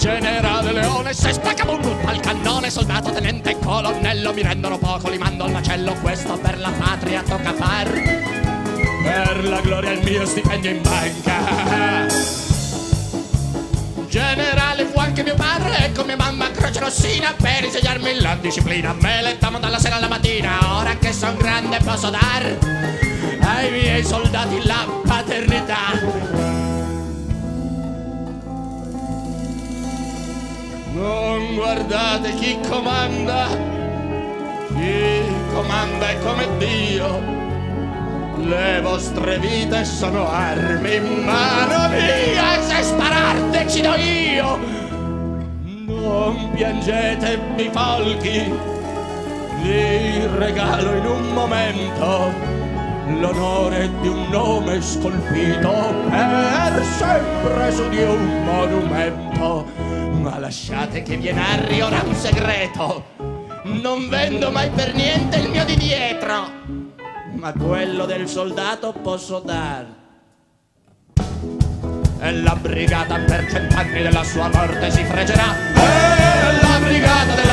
generale Leone, se spaccavo un butta al cannone, soldato, tenente, colonnello, mi rendono poco, li mando al macello, questo per la patria tocca far, per la gloria il mio stipendio in banca. Generale fu anche mio padre, ecco mia mamma croce rossina, per insegnarmi la disciplina, me lettamo dalla sera alla mattina, ora che son grande posso dar ai miei soldati la paternità. Non guardate chi comanda è come Dio, le vostre vite sono armi in mano mia e se sparar decido io. Non piangete mi folchi, vi regalo in un momento l'onore di un nome scolpito per sempre su di un monumento. Ma lasciate che vi narri ora un segreto, non vendo mai per niente il mio di dietro, ma quello del soldato posso dar. E la brigata per 100 anni della sua morte si fregerà, e la brigata della